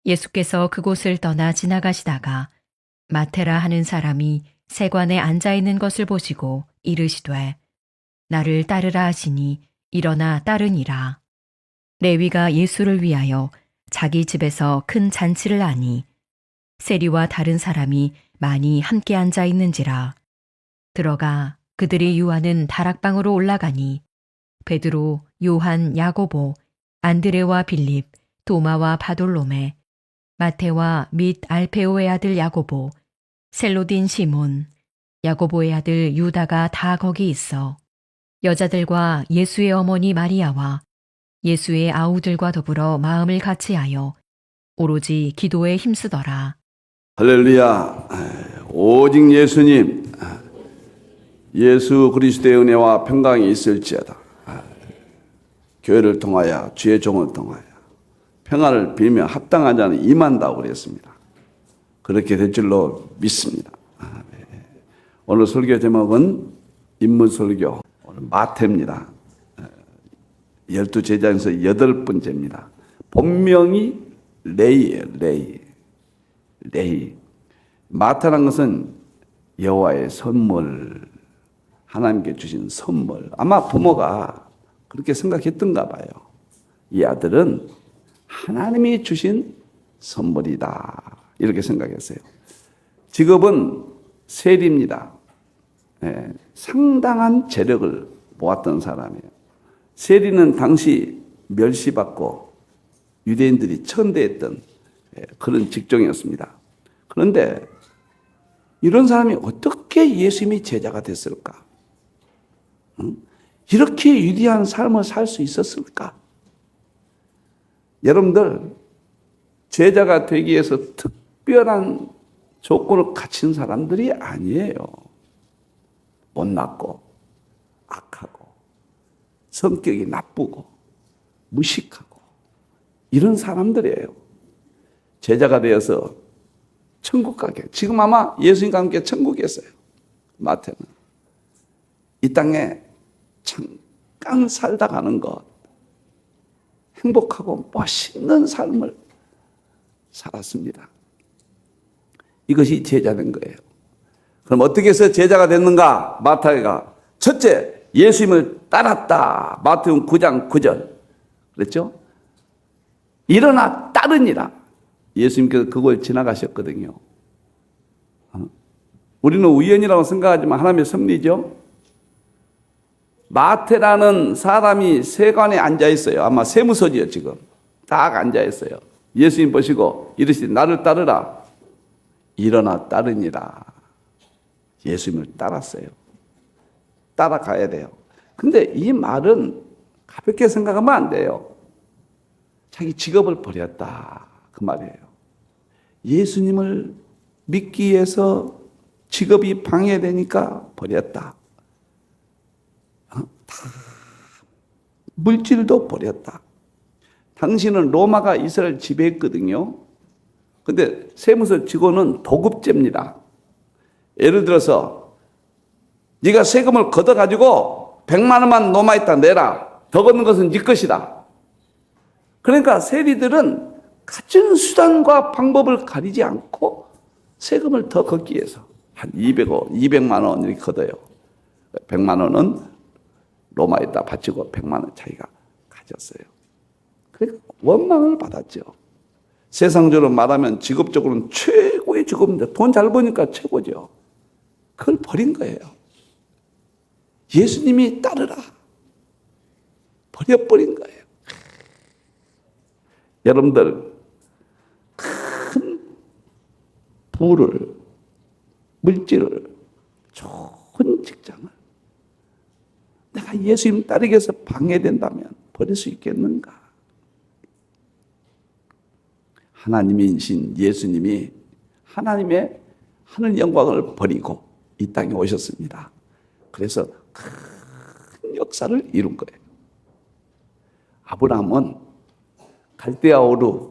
예수께서 그곳을 떠나 지나가시다가 마테라 하는 사람이 세관에 앉아 있는 것을 보시고 이르시되 나를 따르라 하시니 일어나 따르니라. 레위가 예수를 위하여 자기 집에서 큰 잔치를 하니 세리와 다른 사람이 많이 함께 앉아 있는지라. 들어가 그들이 유하는 다락방으로 올라가니 베드로, 요한, 야고보, 안드레와 빌립, 도마와 바돌로메, 마테와 및 알페오의 아들 야고보, 셀로딘 시몬, 야고보의 아들 유다가 다 거기 있어 여자들과 예수의 어머니 마리아와 예수의 아우들과 더불어 마음을 같이하여 오로지 기도에 힘쓰더라. 할렐루야. 오직 예수님, 예수 그리스도의 은혜와 평강이 있을지어다. 교회를 통하여 주의 종을 통하여 평안을 빌며 합당한 자는 임한다고 그랬습니다. 그렇게 될 줄로 믿습니다. 오늘 설교 제목은 인문설교, 오늘 마태입니다. 12제자 중에서 8번째입니다. 본명이 레이예요. 레이. 마태라는 것은 여호와의 선물, 하나님께 주신 선물. 아마 부모가 그렇게 생각했던가 봐요. 이 아들은 하나님이 주신 선물이다, 이렇게 생각했어요. 직업은 세리입니다. 상당한 재력을 모았던 사람이에요. 세리는 당시 멸시받고 유대인들이 천대했던 그런 직종이었습니다. 그런데 이런 사람이 어떻게 예수님이 제자가 됐을까? 이렇게 위대한 삶을 살 수 있었을까? 여러분들, 제자가 되기 위해서 특별한 조건을 갖춘 사람들이 아니에요. 못났고 악하고 성격이 나쁘고 무식하고 이런 사람들이에요. 제자가 되어서 천국 가게. 지금 아마 예수님과 함께 천국에 있어요. 마태는 이 땅에 잠깐 살다 가는 것, 행복하고 멋있는 삶을 살았습니다. 이것이 제자된 거예요. 그럼 어떻게 해서 제자가 됐는가? 마태가 첫째, 예수님을 따랐다. 마태복음 9장 9절 그랬죠? 일어나 따르니라. 예수님께서 그걸 지나가셨거든요. 우리는 우연이라고 생각하지만 하나님의 섭리죠. 마태라는 사람이 세관에 앉아 있어요. 아마 세무서지요. 지금 딱 앉아 있어요. 예수님 보시고 이르시되 나를 따르라. 일어나 따르니라. 예수님을 따랐어요. 따라가야 돼요. 근데 이 말은 가볍게 생각하면 안 돼요. 자기 직업을 버렸다, 그 말이에요. 예수님을 믿기 위해서 직업이 방해되니까 버렸다. 물질도 버렸다. 당신은 로마가 이스라엘 지배했거든요. 근데 세무서 직원은 도급제입니다. 예를 들어서 네가 세금을 걷어가지고 100만 원만 로마에다 내라. 더 걷는 것은 네 것이다. 그러니까 세리들은 갖은 수단과 방법을 가리지 않고 세금을 더 걷기 위해서 한 200만 원 이렇게 걷어요. 100만 원은 로마에다 바치고 100만 원 자기가 가졌어요. 그러니까 원망을 받았죠. 세상적으로 말하면 직업적으로는 최고의 직업인데 돈 잘 버니까 최고죠. 그걸 버린 거예요. 예수님이 따르라. 버려버린 거예요. 여러분들, 큰 부를, 물질을, 좋은 직장을 내가 예수님 따르기 위해서 방해된다면 버릴 수 있겠는가? 하나님이신 예수님이 하나님의 하늘 영광을 버리고 이 땅에 오셨습니다. 그래서 큰 역사를 이룬 거예요. 아브라함은 갈대아 우르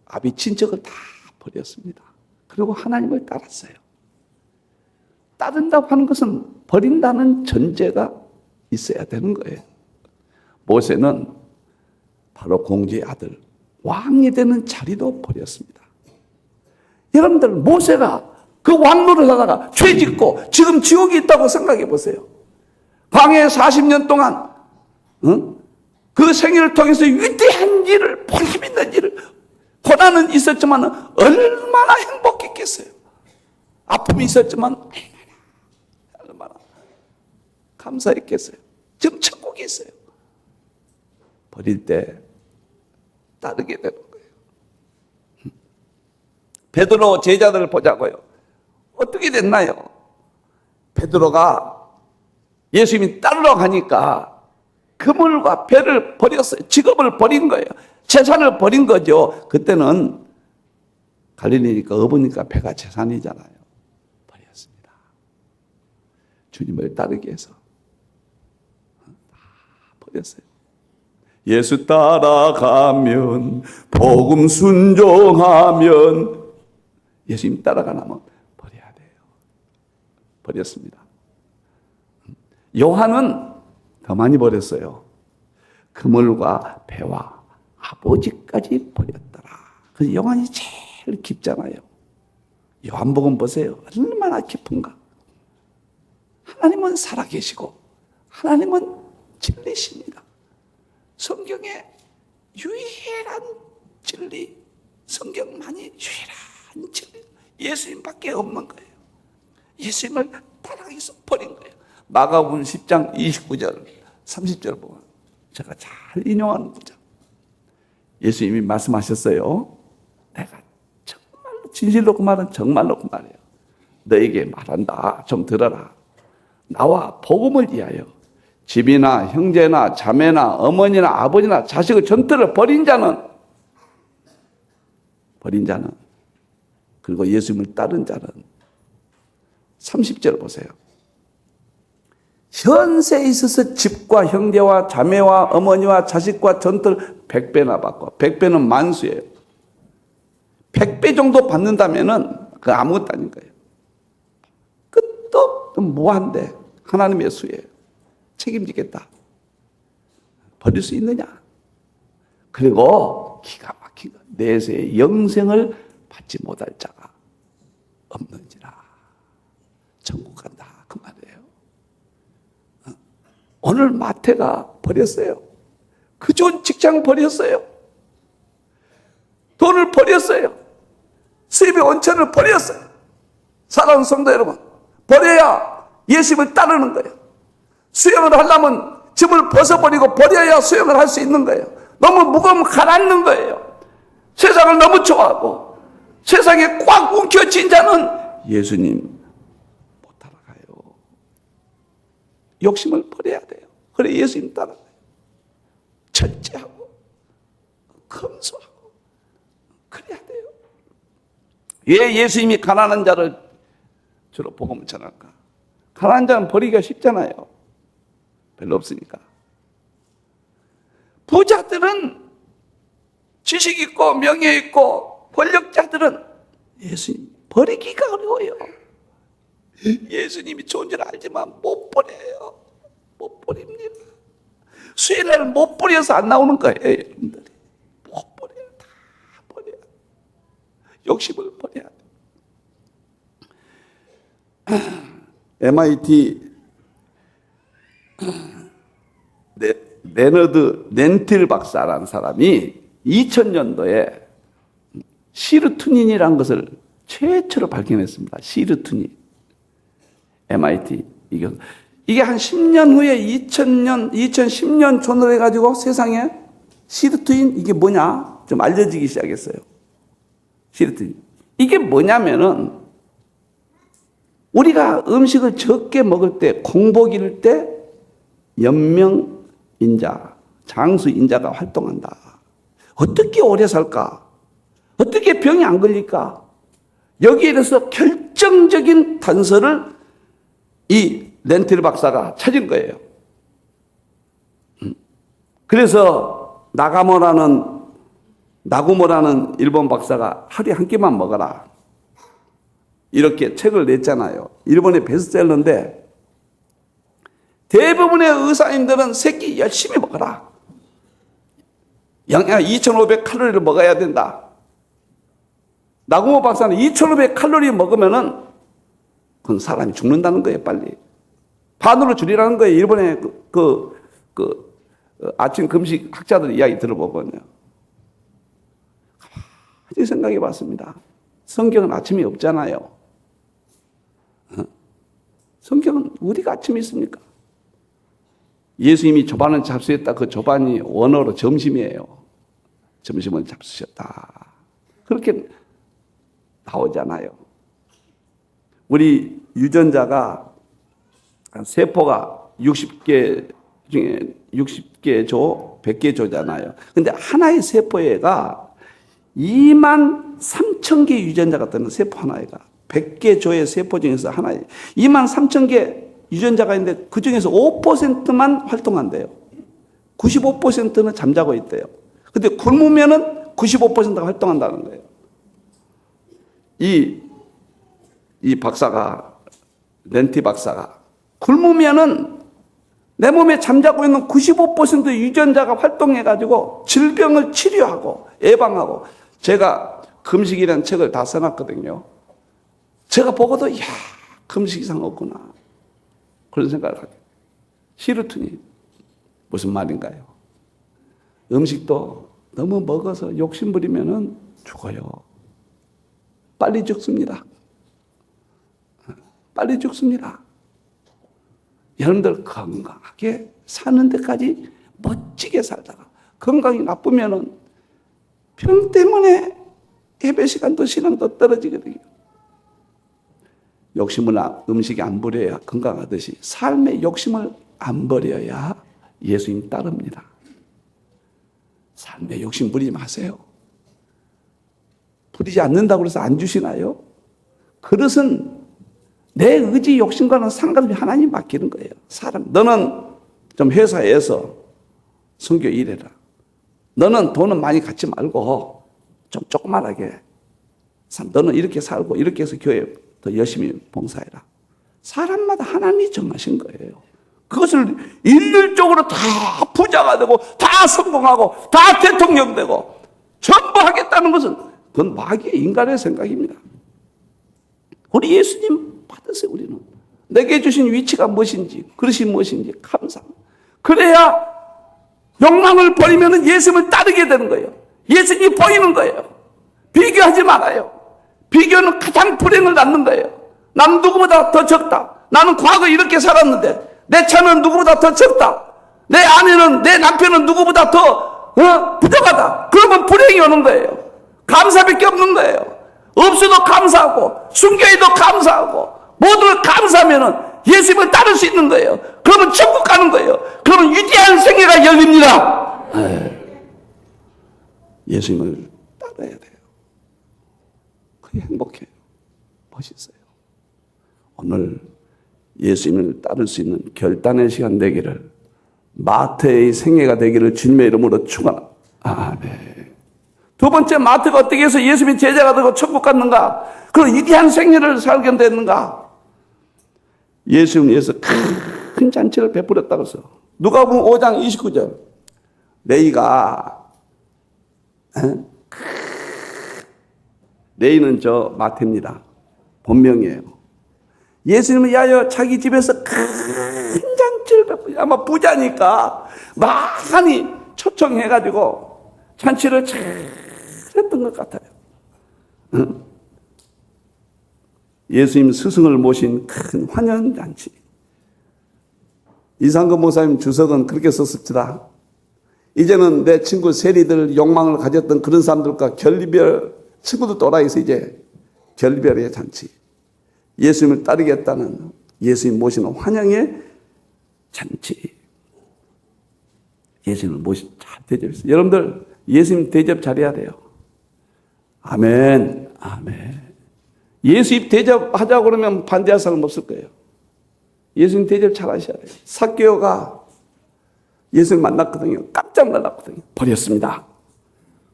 아비 친척을 다 버렸습니다. 그리고 하나님을 따랐어요. 따른다고 하는 것은 버린다는 전제가 있어야 되는 거예요. 모세는 바로 공주의 아들 왕이 되는 자리도 버렸습니다. 여러분들 모세가 그 왕노를 하다가 죄 짓고 지금 지옥이 있다고 생각해 보세요. 광야에 40년 동안 그 생애를 통해서 위대한 일을, 보람 있는 일을, 고난은 있었지만 얼마나 행복했겠어요. 아픔이 있었지만 얼마나 감사했겠어요. 지금 천국에 있어요. 버릴 때 따르게 되는 거예요. 베드로 제자들을 보자고요. 어떻게 됐나요? 베드로가 예수님이 따르러 가니까 그물과 배를 버렸어요. 직업을 버린 거예요. 재산을 버린 거죠. 그때는 갈릴리니까 어부니까 배가 재산이잖아요. 버렸습니다. 주님을 따르기 위해서 다 버렸어요. 예수 따라가면, 복음 순종하면, 예수님 따라가려면 버려야 돼요. 버렸습니다. 요한은 더 많이 버렸어요. 그물과 배와 아버지까지 버렸더라. 그래서 요한이 제일 깊잖아요. 요한복음 보세요. 얼마나 깊은가. 하나님은 살아계시고 하나님은 진리십니다. 성경에 유일한 진리, 성경만이 유일한 진리, 예수님밖에 없는 거예요. 예수님을 따라가기 위해서 버린 거예요. 마가복음 10장 29절 30절 보면 제가 잘 인용하는 구절. 예수님이 말씀하셨어요. 내가 정말로 진실로 그 말은 정말로 그 말이에요. 너에게 말한다. 좀 들어라. 나와 복음을 위하여 집이나 형제나 자매나 어머니나 아버지나 자식의 전투를 버린 자는 그리고 예수님을 따른 자는 30절 보세요. 현세에 있어서 집과 형제와 자매와 어머니와 자식과 전투를 100배나 받고 100배는 만수예요. 100배 정도 받는다면은 그 아무것도 아닌 거예요. 끝도 무한대 하나님의 수예요. 책임지겠다. 버릴 수 있느냐? 그리고 기가 막힌 거. 내세의 영생을 받지 못할 자가 없는지라. 천국 간다. 그 말이에요. 오늘 마태가 버렸어요. 그 좋은 직장 버렸어요. 돈을 버렸어요. 수입의 원천을 버렸어요. 사랑하는 성도 여러분, 버려야 예수님을 따르는 거예요. 수영을 하려면 짐을 벗어버리고 버려야 수영을 할 수 있는 거예요. 너무 무거우면 가라앉는 거예요. 세상을 너무 좋아하고 세상에 꽉 움켜쥔 자는 예수님 못 따라가요. 욕심을 버려야 돼요. 그래 예수님 따라가요. 절제하고 검소하고 그래야 돼요. 왜 예수님이 가난한 자를 주로 복음을 전할까? 가난한 자는 버리기가 쉽잖아요. 별로 없으니까. 부자들은 지식 있고 명예 있고 권력자들은 예수님 버리기가 어려워요. 예수님이 좋은 줄 알지만 못 버려요. 못 버립니다. 수혜를 못 버려서 안 나오는 거예요. 여러분들이 못 버려요. 다 버려요. 욕심을 버려야 돼요. MIT 레너드 렌틸 박사라는 사람이 2000년도에 시르투닌이라는 것을 최초로 발견했습니다. 시르투닌. MIT. 이게 한 10년 후에 2010년 전후로 해가지고 세상에 시르투닌 이게 뭐냐? 좀 알려지기 시작했어요. 시르투닌. 이게 뭐냐면은 우리가 음식을 적게 먹을 때, 공복 이를 때 연명인자, 장수인자가 활동한다. 어떻게 오래 살까? 어떻게 병이 안 걸릴까? 여기에 대해서 결정적인 단서를 이 렌틸 박사가 찾은 거예요. 그래서 나구모라는 일본 박사가 하루에 한 끼만 먹어라. 이렇게 책을 냈잖아요. 일본의 베스트셀러인데 대부분의 의사님들은 세 끼 열심히 먹어라. 영양 2,500칼로리를 먹어야 된다. 나고모 박사는 2,500칼로리 먹으면은 그건 사람이 죽는다는 거예요, 빨리. 반으로 줄이라는 거예요. 일본의 아침 금식 학자들 이야기 들어보거든요. 가만히 생각해 봤습니다. 성경은 아침이 없잖아요. 성경은 어디가 아침이 있습니까? 예수님이 조반을 잡수셨다. 그 조반이 원어로 점심이에요. 점심을 잡수셨다. 그렇게 나오잖아요. 우리 유전자가 세포가 60개 중에 60개 조, 100개 조잖아요. 근데 하나의 세포에가 23,000개 유전자가 뜨는 세포 하나에가 100개 조의 세포 중에서 하나에 23,000개 유전자가 있는데 그 중에서 5%만 활동한대요. 95%는 잠자고 있대요. 근데 굶으면은 95%가 활동한다는 거예요. 이 박사가, 렌티 박사가 굶으면은 내 몸에 잠자고 있는 95% 유전자가 활동해가지고 질병을 치료하고 예방하고, 제가 금식이라는 책을 다 써놨거든요. 제가 보고도 이야, 금식 이상 없구나, 그런 생각을 하게. 시루트니 무슨 말인가요? 음식도 너무 먹어서 욕심 부리면은 죽어요. 빨리 죽습니다. 빨리 죽습니다. 여러분들 건강하게 사는 데까지 멋지게 살다가 건강이 나쁘면은 병 때문에 예배 시간도 신앙도 떨어지거든요. 욕심을 음식이 안 부려야 건강하듯이 삶의 욕심을 안 버려야 예수님 따릅니다. 삶의 욕심 부리지 마세요. 부리지 않는다고 해서 안 주시나요? 그릇은 내 의지 욕심과는 상관없이 하나님 맡기는 거예요. 사람, 너는 좀 회사에서 선교 일해라. 너는 돈은 많이 갖지 말고 좀 조그만하게, 너는 이렇게 살고 이렇게 해서 교회 더 열심히 봉사해라. 사람마다 하나님이 정하신 거예요. 그것을 일률적으로 다 부자가 되고 다 성공하고 다 대통령 되고 전부 하겠다는 것은 그건 마귀의 인간의 생각입니다. 우리 예수님 받으세요. 우리는 내게 주신 위치가 무엇인지, 그릇이 무엇인지 감사합니다. 그래야 욕망을 버리면 예수님을 따르게 되는 거예요. 예수님이 보이는 거예요. 비교하지 말아요. 비교는 가장 불행을 낳는 거예요. 남 누구보다 더 적다. 나는 과거 이렇게 살았는데 내 차는 누구보다 더 적다. 내 아내는, 내 남편은 누구보다 더 부족하다. 그러면 불행이 오는 거예요. 감사밖에 없는 거예요. 없어도 감사하고 순교해도 감사하고 모두를 감사하면 예수님을 따를 수 있는 거예요. 그러면 천국 가는 거예요. 그러면 위대한 생애가 열립니다. 예수님을 따라야 돼요. 그게 행복해요. 멋있어요. 오늘 예수님을 따를 수 있는 결단의 시간 되기를, 마태의 생애가 되기를 주님의 이름으로 축원합니다. 아멘. 두 번째, 마태가 어떻게 해서 예수님이 제자가 되고 천국 갔는가? 그런 위대한 생애를 살게 됐는가? 예수님 위해서 큰 잔치를 베풀었다고 해서 누가복음 5장 29절, 레이가 레이는 저 마태입니다. 본명이에요. 예수님을 위하여 자기 집에서 큰 잔치를 베풀어, 아마 부자니까 많이 초청해가지고 잔치를 잘 했던 것 같아요. 예수님 스승을 모신 큰 환연잔치. 이상근 목사님 주석은 그렇게 썼습니다. 이제는 내 친구 세리들, 욕망을 가졌던 그런 사람들과 결리별, 친구도 또라이에서 이제 결리별의 잔치. 예수님을 따르겠다는 예수님 모시는 환영의 잔치. 예수님을 잘 대접했어요. 여러분들 예수님 대접 잘해야 돼요. 아멘. 아멘. 예수님 대접하자고 그러면 반대할 사람 없을 거예요. 예수님 대접 잘 하셔야 돼요. 삭개오가 예수님 만났거든요. 깜짝 놀랐거든요. 버렸습니다.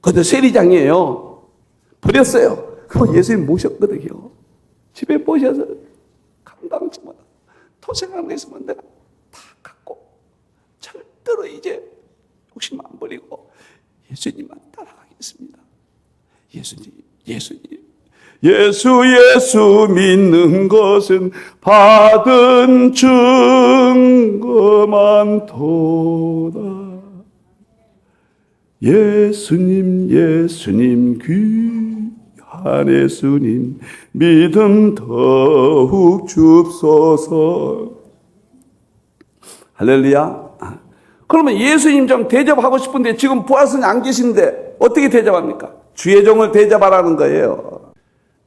그것도 세리장이에요. 버렸어요. 그거 예수님 모셨거든요. 집에 모셔서 감당치 못하고 도생하는 거 있으면 내가 다 갖고 절대로 이제 욕심 안 버리고 예수님만 따라가겠습니다. 예수님, 예수님. 예수 믿는 것은 받은 증거만 도다. 예수님 귀한 예수님 믿음 더욱 줍소서. 할렐루야. 그러면 예수님 좀 대접하고 싶은데 지금 부활선이 안 계신데 어떻게 대접합니까? 주의 종을 대접하라는 거예요.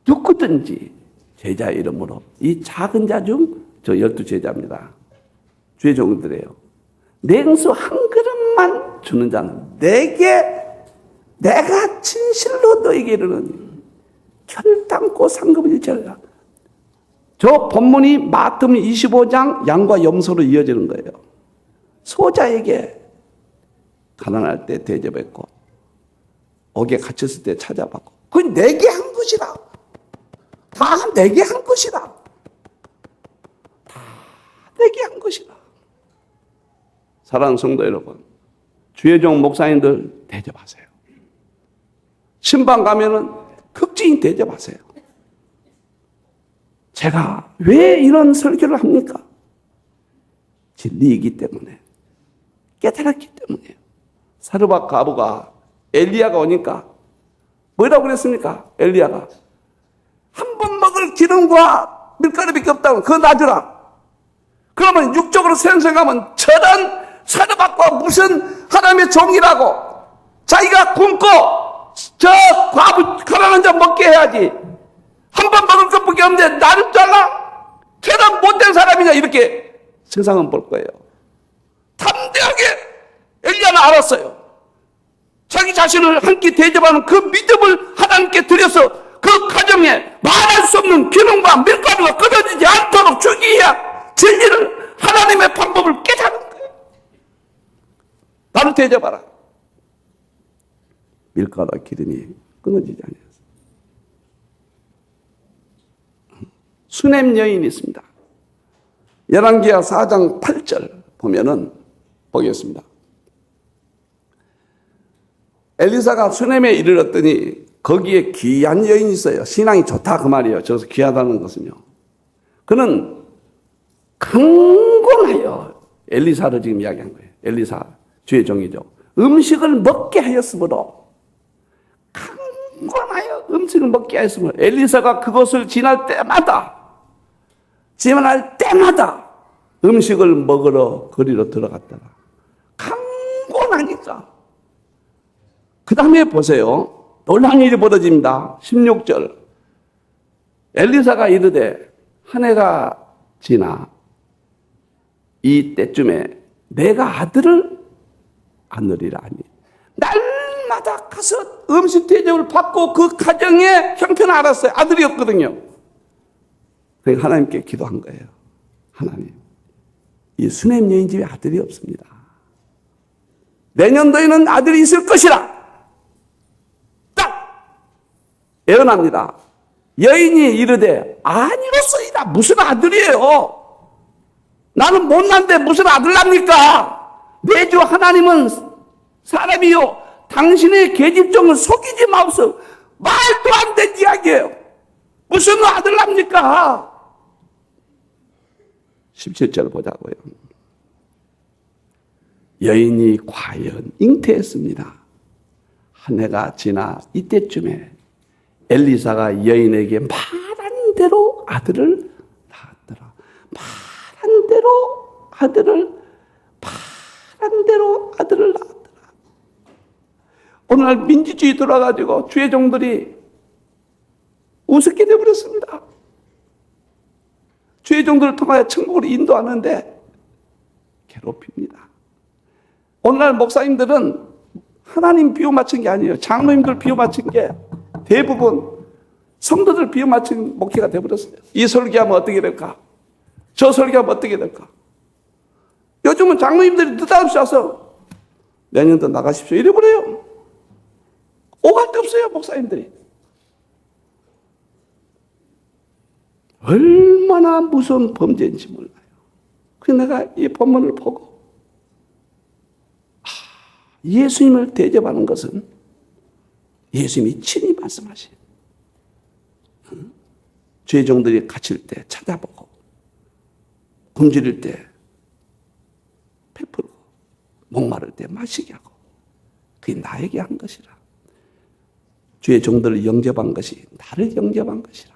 누구든지 제자 이름으로, 이 작은 자 중 저 12제자입니다. 주의 종들이에요. 냉수 한 그릇만 주는 자는 내가 진실로 너에게 이르노니 결단코 상급을 잃지. 저 본문이 마태복음 25장 양과 염소로 이어지는 거예요. 소자에게 가난할 때 대접했고 옥에 갇혔을 때 찾아봤고, 그건 내게 한 것이라. 다 내게 한 것이라. 다 내게 한 것이라. 사랑하는 성도 여러분, 주의 종 목사님들 대접하세요. 신방 가면은 극진히 대접하세요. 제가 왜 이런 설교를 합니까? 진리이기 때문에, 깨달았기 때문에요. 사르밧 과부가 엘리야가 오니까 뭐라고 그랬습니까? 엘리야가 한 번 먹을 기름과 밀가루밖에 없다고, 그거 놔주라. 그러면 육적으로 생각하면 저런 사르밧과 무슨 하나님의 종이라고, 자기가 굶고 저 과부 가난한 자 먹게 해야지, 한 번 먹을 것밖에 없는데 나를 잘라? 저런 못된 사람이냐, 이렇게 세상은 볼 거예요. 담대하게 엘리야는 알았어요. 자기 자신을 한 끼 대접하는 그 믿음을 하나님께 드려서 그 가정에 말할 수 없는 기름과 밀가루가 끊어지지 않도록 주기 위한 진리를, 하나님의 방법을 깨닫는 거예요. 나를 대접하라. 밀가루와 기름이 끊어지지 않았어요. 수냄 여인이 있습니다. 열왕기하 4장 8절 보면은 보겠습니다. 엘리사가 수냄에 이르렀더니 거기에 귀한 여인이 있어요. 신앙이 좋다 그 말이에요. 저기서 귀하다는 것은요, 그는 강권하여, 엘리사를 지금 이야기한 거예요. 엘리사 주의 종이죠. 음식을 먹게 하였으므로, 강권하여 음식을 먹게 하였으므로 엘리사가 그것을 지날 때마다 음식을 먹으러 거리로 들어갔다가, 강권하니까. 그 다음에 보세요. 놀라운 일이 벌어집니다. 16절. 엘리사가 이르되 한 해가 지나 이때쯤에 내가 아들을 안으리라 하니, 날마다 가서 음식 대접을 받고 그 가정의 형편을 알았어요. 아들이 없거든요. 그러니까 하나님께 기도한 거예요. 하나님, 이 수냄 여인 집에 아들이 없습니다. 내년도에는 아들이 있을 것이라. 예언합니다. 여인이 이르되 아니로소이다. 무슨 아들이에요? 나는 못난데 무슨 아들 납니까? 내 주 하나님은 사람이요, 당신의 계집종을 속이지 마옵소서. 말도 안 되는 이야기예요. 무슨 아들 납니까? 17절 보자고요. 여인이 과연 잉태했습니다. 한 해가 지나 이때쯤에 엘리사가 여인에게 말한 대로 아들을 낳았더라. 말한 대로 아들을 낳았더라. 오늘날 민주주의 들어와가지고 주의 종들이 우습게 되어버렸습니다. 주의 종들을 통하여 천국으로 인도하는데 괴롭힙니다. 오늘날 목사님들은 하나님 비유 맞춘 게 아니에요. 장로님들 비유 맞춘 게 대부분 성도들 비유 맞춘 목회가 되어버렸어요. 이 설교하면 어떻게 될까? 저 설교하면 어떻게 될까? 요즘은 장로님들이 느닷없이 와서 내년도 나가십시오 이래버려요. 오갈 데 없어요, 목사님들이. 얼마나 무서운 범죄인지 몰라요. 그래서 내가 이 본문을 보고 예수님을 대접하는 것은 예수님이 친히 말씀하신 죄종들이 갇힐 때 찾아보고 굶주릴 때 베풀고 목마를 때 마시게 하고 그게 나에게 한 것이라. 주의 종들을 영접한 것이 나를 영접한 것이라.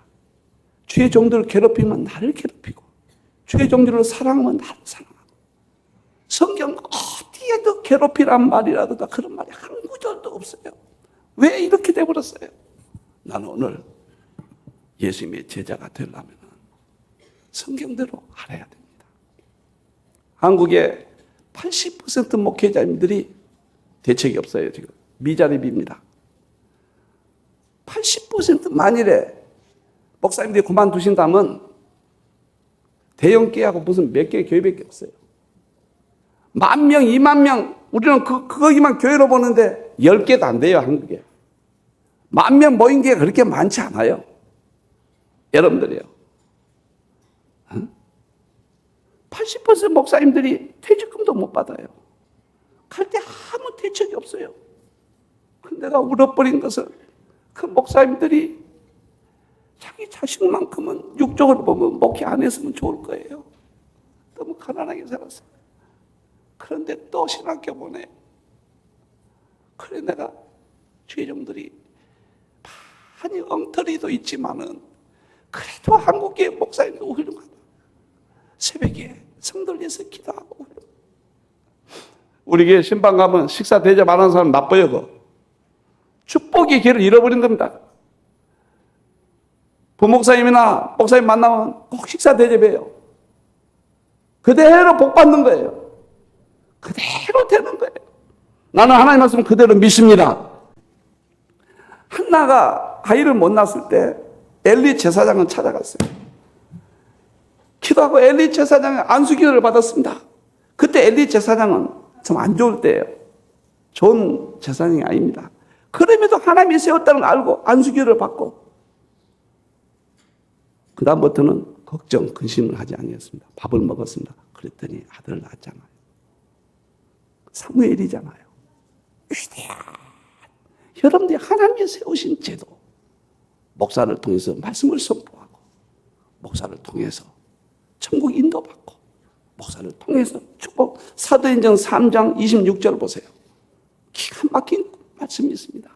주의 종들을 괴롭히면 나를 괴롭히고 주의 종들을 사랑하면 나를 사랑하고. 성경 어디에도 괴롭히란 말이라도 그런 말이 한 구절도 없어요. 왜 이렇게 돼버렸어요? 나는 오늘 예수님의 제자가 되려면 성경대로 알아야 됩니다. 한국의 80% 목회자님들이 대책이 없어요. 지금 미자립입니다. 80% 만일에 목사님들이 그만두신다면 대형 교회하고 무슨 몇 개 교회밖에 없어요. 10,000명, 20,000명 우리는 거기만 교회로 보는데 10개도 안 돼요. 한국에 10,000명 모인 게 그렇게 많지 않아요. 여러분들이요. 80% 목사님들이 퇴직금도 못 받아요. 갈 때 아무 대책이 없어요. 내가 울어버린 것은 그 목사님들이 자기 자식만큼은 육적으로 보면 목회 안 했으면 좋을 거예요. 너무 가난하게 살았어요. 그런데 또 신학교 보내. 그래 내가 죄종들이 많이 엉터리도 있지만은 그래도 한국의 목사님도 훌륭하다. 새벽에 성들 위해서 기도하고. 우리 교회 신방 가면 식사 대접 안 하는 사람 나빠요. 그거. 축복의 기회를 잃어버린 겁니다. 부목사님이나 목사님 만나면 꼭 식사 대접해요. 그대로 복 받는 거예요. 그대로 되는 거예요. 나는 하나님 말씀 그대로 믿습니다. 한나가 아이를 못 낳았을 때 엘리 제사장을 찾아갔어요. 기도하고 엘리 제사장의 안수기도를 받았습니다. 그때 엘리 제사장은 좀 안 좋을 때예요. 좋은 제사장이 아닙니다. 그럼에도 하나님이 세웠다는 걸 알고 안수기도를 받고 그 다음부터는 걱정, 근심을 하지 아니었습니다. 밥을 먹었습니다. 그랬더니 아들을 낳았잖아요. 사무엘이잖아요. 위대한 여러분들이 하나님이 세우신 제도, 목사를 통해서 말씀을 선포하고 목사를 통해서 천국 인도받고 목사를 통해서 축복. 사도행전 3장 26절 보세요. 기가 막힌 말씀이 있습니다.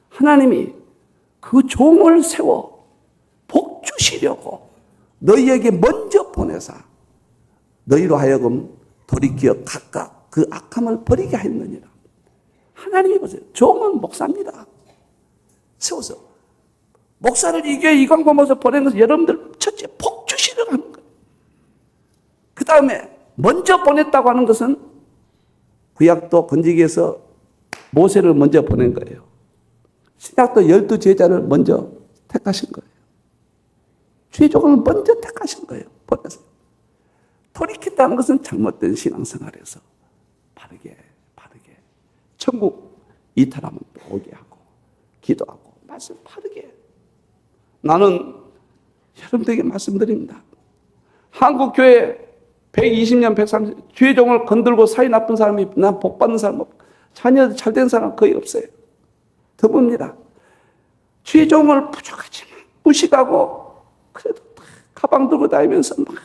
하나님이 그 종을 세워 복 주시려고 너희에게 먼저 보내사 너희로 하여금 돌이켜 각각 그 악함을 버리게 하였느니라. 하나님이 보세요. 종은 목사입니다. 세워서 목사를 이 교회 이광고 모서 보낸 것은 여러분들 첫째 복 주시려고 하는 거예요. 그 다음에 먼저 보냈다고 하는 것은 구약도 건지기에서 모세를 먼저 보낸 거예요. 신약도 12제자를 먼저 택하신 거예요. 죄종을 먼저 택하신 거예요. 보내서. 돌이킨다는 것은 잘못된 신앙생활에서 바르게 천국 이탈하면 또 오게 하고 기도하고 말씀 바르게. 나는 여러분들에게 말씀드립니다. 한국 교회 120년, 130년 죄종을 건들고 사이 나쁜 사람이 난 복 받는 사람 없고 자녀 잘된 사람 거의 없어요. 드뭅니다. 죄종을 부족하지만 무식하고 그래도 가방 들고 다니면서 막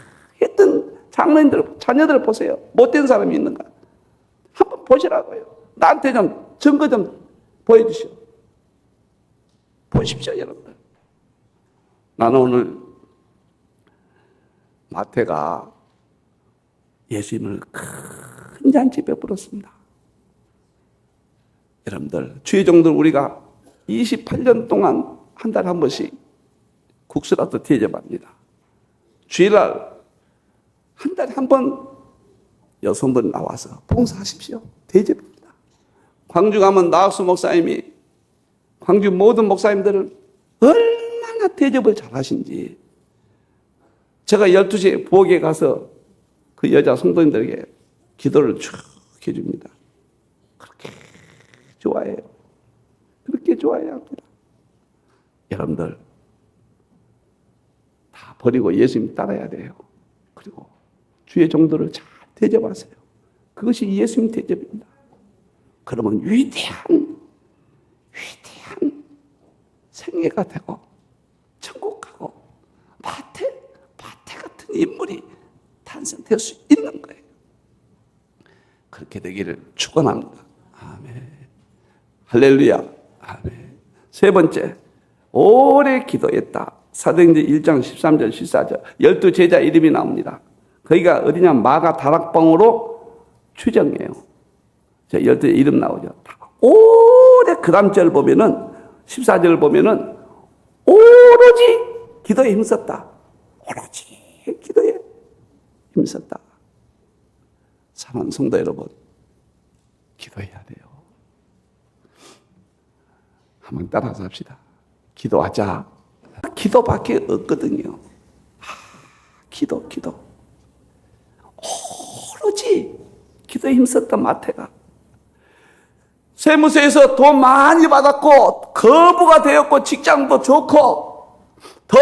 했던 장로님들, 자녀들 보세요. 못된 사람이 있는가? 한번 보시라고요. 나한테 좀 증거 좀 보여주시오. 보십시오, 여러분들. 나는 오늘 마태가 예수님을 큰 잔치 베풀었습니다. 여러분들, 주의종들 우리가 28년 동안 한 달에 한 번씩 국수라도 대접합니다. 주일날 한 달에 한 번 여성분 나와서 봉사하십시오. 대접입니다. 광주 가면 나학수 목사님이 광주 모든 목사님들은 얼마나 대접을 잘하신지 제가 12시에 부엌에 가서 그 여자 성도님들에게 기도를 쭉 해줍니다. 그렇게 좋아해요. 그렇게 좋아해야 합니다. 여러분들 다 버리고 예수님 따라야 돼요. 그리고 주의 종들을 잘 대접하세요. 그것이 예수님 대접입니다. 그러면 위대한 생애가 되고 천국 가고 마태 같은 인물이 탄생될 수 있는 거예요. 그렇게 되기를 축원합니다. 아멘. 할렐루야. 아멘. 세 번째, 오래 기도했다. 사도행전 1장 13절 14절 12제자 이름이 나옵니다. 거기가 어디냐? 마가 다락방으로 추정해요. 자, 12제자 이름 나오죠. 오래 그 다음 절 보면은 14절 보면은 오로지 기도에 힘썼다. 오로지 기도에 힘썼다. 사랑하는 성도 여러분, 기도해야 돼요. 한번 따라서 합시다. 기도하자. 기도밖에 없거든요. 기도. 오로지 기도에 힘썼던 마태가 세무서에서 돈 많이 받았고 거부가 되었고 직장도 좋고 더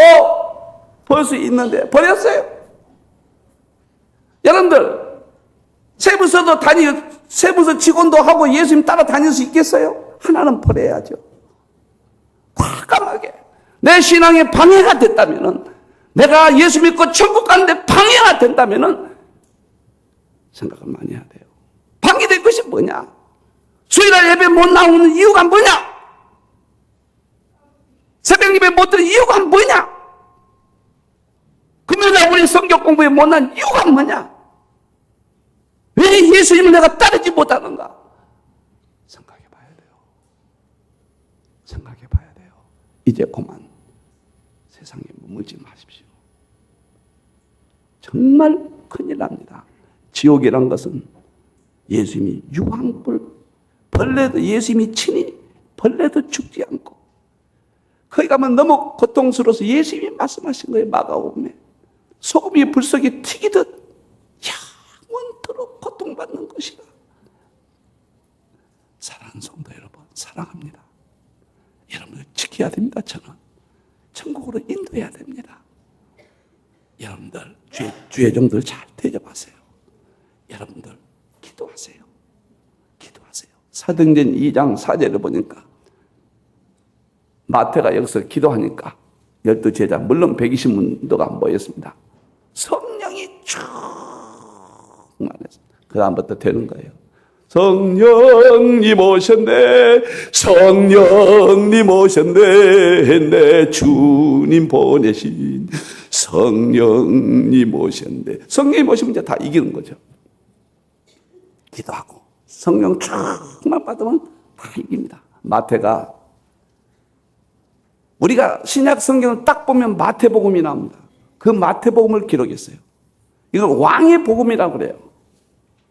벌 수 있는데 버렸어요. 여러분들 세무서 직원도 하고 예수님 따라 다닐 수 있겠어요? 하나는 버려야죠. 과감하게 내 신앙에 방해가 됐다면은, 내가 예수 믿고 천국 가는데 방해가 된다면은 생각을 많이 해야 돼요. 방해될 것이 뭐냐? 주일날 예배 못 나오는 이유가 뭐냐? 새벽 예배 못 드는 이유가 뭐냐? 금요일날 우리 성경 공부에 못난 이유가 뭐냐? 왜 예수님을 내가 따르지 못하는가? 생각해 봐야 돼요. 생각해 봐야 돼요. 이제 그만 세상에 머물지 마십시오. 정말 큰일 납니다. 지옥이란 것은 예수님이 유황불, 벌레도 예수님이 친히 벌레도 죽지 않고, 거기 가면 너무 고통스러워서 예수님이 말씀하신 거예요. 마가복음에 소금이 불 속에 튀기듯 영원토록 고통받는 것이다. 사랑하는 성도 여러분, 사랑합니다. 여러분들 지켜야 됩니다. 저는 천국으로 인도해야 됩니다. 여러분들 주의 종들 잘 대접하세요. 여러분들 기도하세요. 사도행전 2장 4절을 보니까 마태가 여기서 기도하니까 12제자, 물론 120문도가 모였습니다. 성령이 충만해서 그 다음부터 되는 거예요. 성령님 오셨네, 성령님 오셨네, 내 주님 보내신 성령님 오셨네. 성령님 오시면 이제 다 이기는 거죠. 기도하고 성령 충만 받으면 다 이깁니다. 마태가, 우리가 신약 성경을 딱 보면 마태복음이 나옵니다. 그 마태복음을 기록했어요. 이걸 왕의 복음이라고 그래요.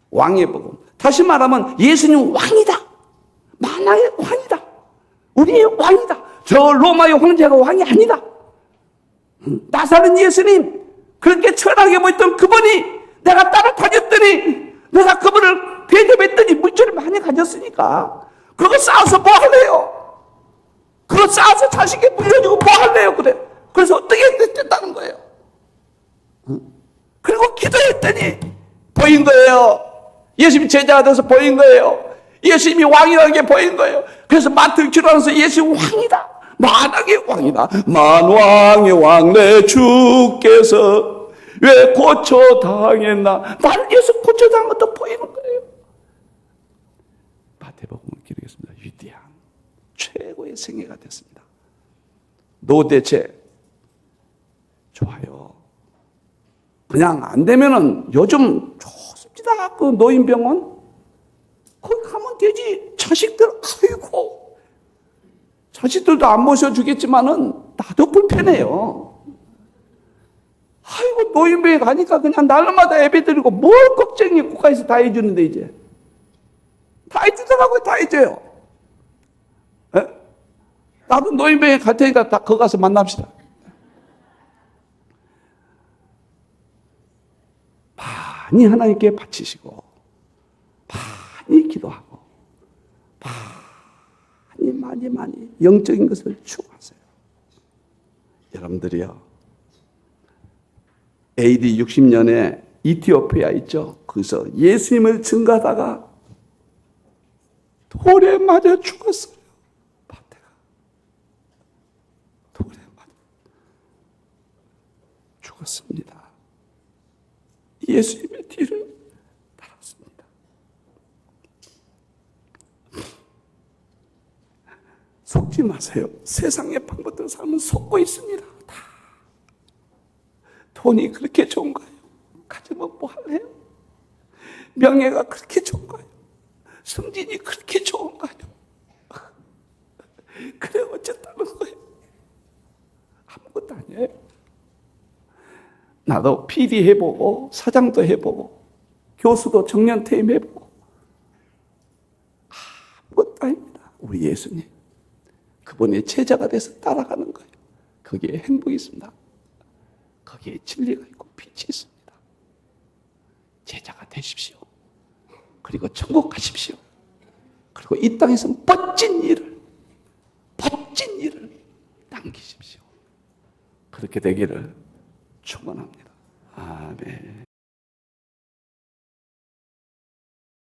왕의 복음. 다시 말하면 예수님 왕이다. 만왕의 왕이다. 우리의 왕이다. 저 로마의 황제가 왕이 아니다. 나사렛 예수님, 그렇게 천하게 보였던 그분이, 내가 따라다녔더니 내가 그분을 대접했더니 물질을 많이 가졌으니까 그거 쌓아서 뭐 할래요? 그거 쌓아서 자식에 물려주고 뭐 할래요? 그래. 그래서 어떻게 됐다는 거예요? 그리고 기도했더니 보인 거예요. 예수님이 제자가 돼서 보인 거예요. 예수님이 왕이라는 게 보인 거예요. 그래서 마태를 기록하면서 예수님 왕이다. 만왕의 왕이다. 만왕의 왕 내 주께서 왜 고초당했나? 나를 예수 고초당한 것도 보이는 거예요. 마태복음을 기록했습니다. 위대한 최고의 생애가 됐습니다. 노대체 좋아요. 그냥 안 되면은 요즘 좋습니다. 그 노인병원 거기 가면 되지. 자식들, 아이고, 자식들도 안 모셔주겠지만은 나도 불편해요. 아이고, 노인병에 가니까 그냥 날마다 예배 드리고 뭘 걱정이 국가에서 다 해주는데 이제 다 해주더라고요. 다 해줘요. 에? 나도 노인병에 갈 테니까 다 거기 가서 만납시다. 많이 하나님께 바치시고 많이 기도하고 많이 영적인 것을 추구하세요. 여러분들이요, AD 60년에 이티오피아 있죠? 거기서 예수님을 증거하다가 돌에 맞아 죽었어요. 마태가 돌에 맞아 죽었습니다. 예수님의 뒤를 따랐습니다. 속지 마세요. 세상의 방법대로 사람은 속고 있습니다. 다. 돈이 그렇게 좋은가요? 가지면 뭐 할래요? 명예가 그렇게 좋은가요? 승진이 그렇게 좋은가요? 그래 어쨌다는 거예요? 아무것도 아니에요. 나도 PD 해보고 사장도 해보고 교수도 정년퇴임 해보고 아무것도 아닙니다. 우리 예수님 그분의 제자가 돼서 따라가는 거예요. 거기에 행복이 있습니다. 거기에 진리가 있고 빛이 있습니다. 제자가 되십시오. 그리고 천국 가십시오. 그리고 이 땅에서 멋진 일을 남기십시오. 그렇게 되기를 축원합니다. 아멘.